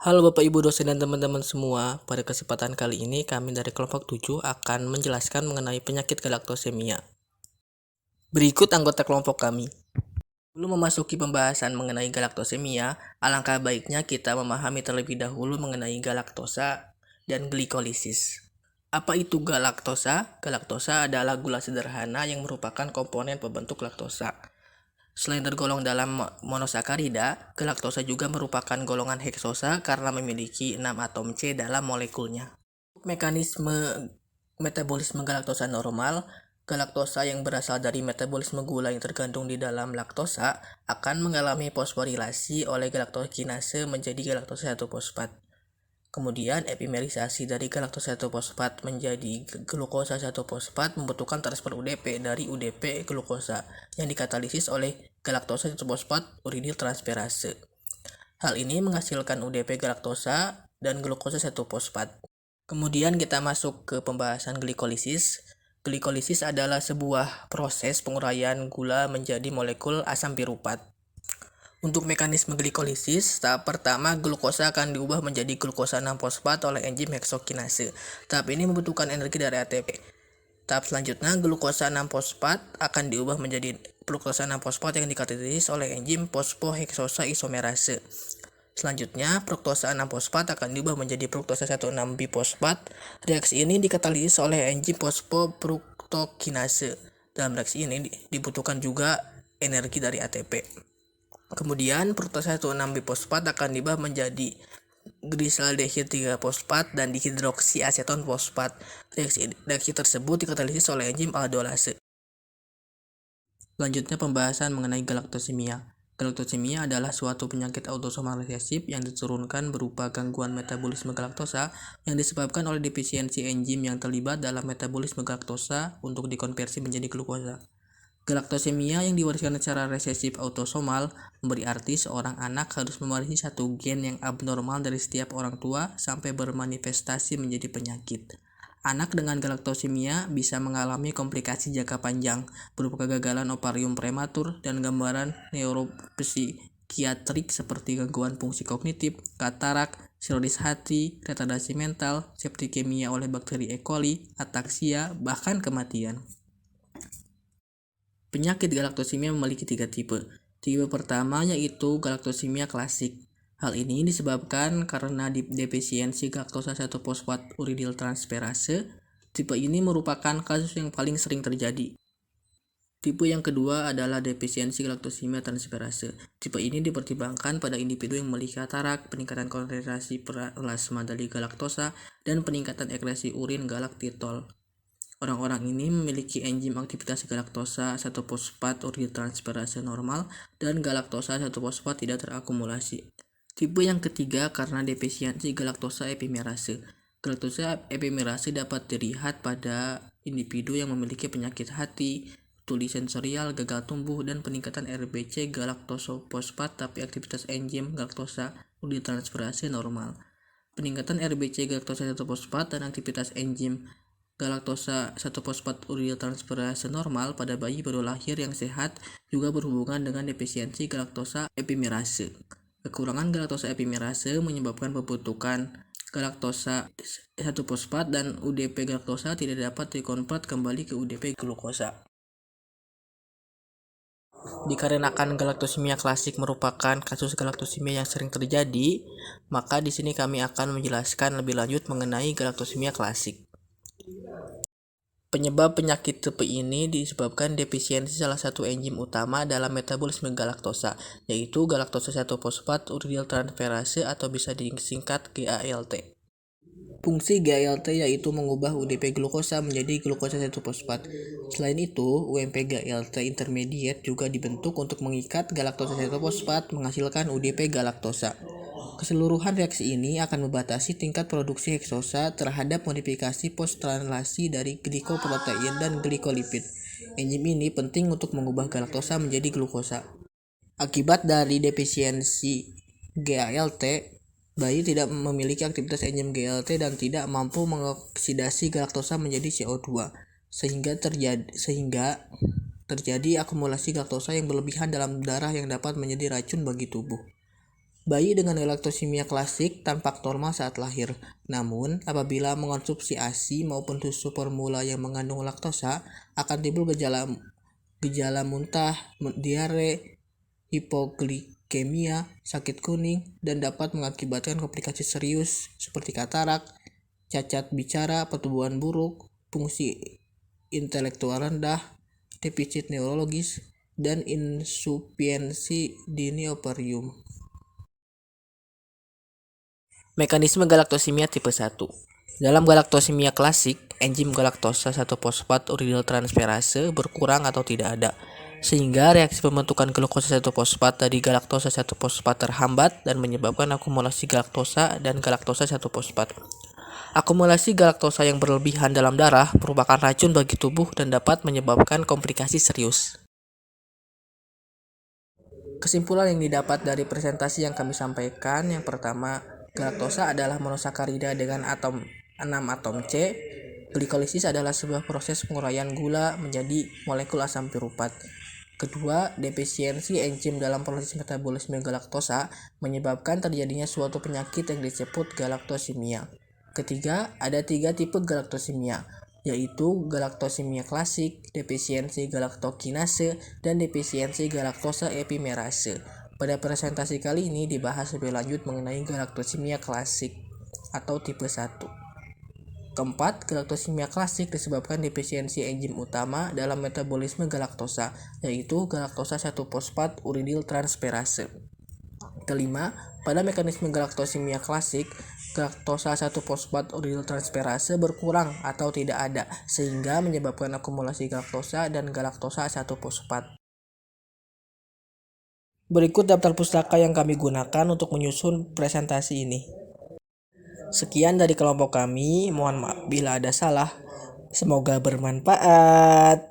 Halo Bapak Ibu dosen dan teman-teman semua, pada kesempatan kali ini kami dari kelompok 7 akan menjelaskan mengenai penyakit galaktosemia. Berikut anggota kelompok kami. Sebelum memasuki pembahasan mengenai galaktosemia, alangkah baiknya kita memahami terlebih dahulu mengenai galaktosa dan glikolisis. Apa itu galaktosa? Galaktosa adalah gula sederhana yang merupakan komponen pembentuk laktosa. Selain tergolong dalam monosakarida, galaktosa juga merupakan golongan heksosa karena memiliki 6 atom C dalam molekulnya. Mekanisme metabolisme galaktosa normal, galaktosa yang berasal dari metabolisme gula yang terkandung di dalam laktosa akan mengalami fosforilasi oleh galaktokinase menjadi galaktosa 1 fosfat. Kemudian epimerisasi dari galaktosa 1 fosfat menjadi glukosa 1 fosfat membutuhkan transfer UDP dari UDP glukosa yang dikatalisis oleh galaktosa 1 fosfat uridyl transferase. Hal ini menghasilkan UDP galaktosa dan glukosa 1 fosfat. Kemudian kita masuk ke pembahasan glikolisis. Glikolisis adalah sebuah proses penguraian gula menjadi molekul asam piruvat. Untuk mekanisme glikolisis, tahap pertama glukosa akan diubah menjadi glukosa 6 fosfat oleh enzim heksokinase. Tahap ini membutuhkan energi dari ATP. Tahap selanjutnya glukosa 6 fosfat akan diubah menjadi fruktosa 6 fosfat yang dikatalisis oleh enzim fosfoheksosa isomerase. Selanjutnya, fruktosa 6 fosfat akan diubah menjadi fruktosa 1,6 bifosfat. Reaksi ini dikatalisis oleh enzim fosfofruktokinase. Dalam reaksi ini dibutuhkan juga energi dari ATP. Kemudian, fruktosa 1,6 bifosfat akan diubah menjadi glisaldehid 3 fosfat dan dihidroksiaseton fosfat. Reaksi tersebut dikatalisis oleh enzim aldolase. Selanjutnya pembahasan mengenai galaktosemia. Galaktosemia adalah suatu penyakit autosomal resesif yang diturunkan berupa gangguan metabolisme galaktosa yang disebabkan oleh defisiensi enzim yang terlibat dalam metabolisme galaktosa untuk dikonversi menjadi glukosa. Galaktosemia yang diwariskan secara resesif autosomal memberi arti seorang anak harus mewarisi satu gen yang abnormal dari setiap orang tua sampai bermanifestasi menjadi penyakit. Anak dengan galaktosemia bisa mengalami komplikasi jangka panjang berupa kegagalan ovarium prematur dan gambaran neuropsikiatrik seperti gangguan fungsi kognitif, katarak, sirosis hati, retardasi mental, septikemia oleh bakteri E. coli, ataksia, bahkan kematian. Penyakit galaktosemia memiliki 3 tipe. Tipe pertama yaitu galaktosemia klasik. Hal ini disebabkan karena defisiensi galaktosa 1 fosfat uridyl transferase. Tipe ini merupakan kasus yang paling sering terjadi. Tipe yang kedua adalah defisiensi galaktosemia transferase. Tipe ini dipertimbangkan pada individu yang memiliki katarak, peningkatan konsentrasi plasma dari galaktosa, dan peningkatan ekresi urin galaktitol. Orang-orang ini memiliki enzim aktivitas galaktosa 1 fosfat uridyl transferase normal dan galaktosa 1 fosfat tidak terakumulasi. Tipe yang ketiga karena defisiensi galaktosa epimerase. Galaktosa epimerase dapat dilihat pada individu yang memiliki penyakit hati, tuli sensorial, gagal tumbuh, dan peningkatan RBC galaktosofosfat tapi aktivitas enzim galaktosa uridyl transferase normal. Peningkatan RBC galaktosa 1 fosfat dan aktivitas enzim galaktosa 1 fosfat uridyl transferase normal pada bayi baru lahir yang sehat juga berhubungan dengan defisiensi galaktosa epimerase. Kekurangan galaktosa epimerase menyebabkan pembentukan galaktosa 1 fosfat dan UDP galaktosa tidak dapat dikonvert kembali ke UDP glukosa. Dikarenakan galaktosemia klasik merupakan kasus galaktosemia yang sering terjadi, maka di sini kami akan menjelaskan lebih lanjut mengenai galaktosemia klasik. Penyebab penyakit tipe ini disebabkan defisiensi salah satu enzim utama dalam metabolisme galaktosa, yaitu galaktosa 1 fosfat uridyl transferase atau bisa disingkat GALT. Fungsi GALT yaitu mengubah UDP glukosa menjadi glukosa 1 fosfat. Selain itu, UMP GALT intermediate juga dibentuk untuk mengikat galaktosa 1 fosfat menghasilkan UDP galaktosa. Keseluruhan reaksi ini akan membatasi tingkat produksi heksosa terhadap modifikasi post-translasi dari glikoprotein dan glikolipid. Enzim ini penting untuk mengubah galaktosa menjadi glukosa. Akibat dari defisiensi GALT, bayi tidak memiliki aktivitas enzim GLT dan tidak mampu mengoksidasi galaktosa menjadi CO2, sehingga terjadi akumulasi galaktosa yang berlebihan dalam darah yang dapat menjadi racun bagi tubuh. Bayi dengan galaktosemia klasik tampak normal saat lahir. Namun, apabila mengonsumsi ASI maupun susu formula yang mengandung laktosa, akan timbul gejala muntah, diare, hipoglikemia, sakit kuning, dan dapat mengakibatkan komplikasi serius seperti katarak, cacat bicara, pertumbuhan buruk, fungsi intelektual rendah, defisit neurologis, dan insufiensi dini ovarium. Mekanisme galaktosemia tipe 1. Dalam galaktosemia klasik, enzim galaktosa 1-fosfat uridyl transferase berkurang atau tidak ada, sehingga reaksi pembentukan glukosa 1-fosfat dari galaktosa 1-fosfat terhambat dan menyebabkan akumulasi galaktosa dan galaktosa 1-fosfat. Akumulasi galaktosa yang berlebihan dalam darah merupakan racun bagi tubuh dan dapat menyebabkan komplikasi serius. Kesimpulan yang didapat dari presentasi yang kami sampaikan, yang pertama, galaktosa adalah monosakarida dengan 6 atom C. Glikolisis adalah sebuah proses penguraian gula menjadi molekul asam piruvat. Kedua, defisiensi enzim dalam proses metabolisme galaktosa menyebabkan terjadinya suatu penyakit yang disebut galaktosemia. Ketiga, ada 3 tipe galaktosemia, yaitu galaktosemia klasik, defisiensi galaktokinase, dan defisiensi galaktosa epimerase. Pada presentasi kali ini dibahas lebih lanjut mengenai galaktosemia klasik atau tipe 1. Keempat, galaktosemia klasik disebabkan defisiensi enzim utama dalam metabolisme galaktosa, yaitu galaktosa 1-fosfat uridyl transferase. Kelima, pada mekanisme galaktosemia klasik, galaktosa 1-fosfat uridyl transferase berkurang atau tidak ada, sehingga menyebabkan akumulasi galaktosa dan galaktosa 1-fosfat. Berikut daftar pustaka yang kami gunakan untuk menyusun presentasi ini. Sekian dari kelompok kami, mohon maaf bila ada salah. Semoga bermanfaat.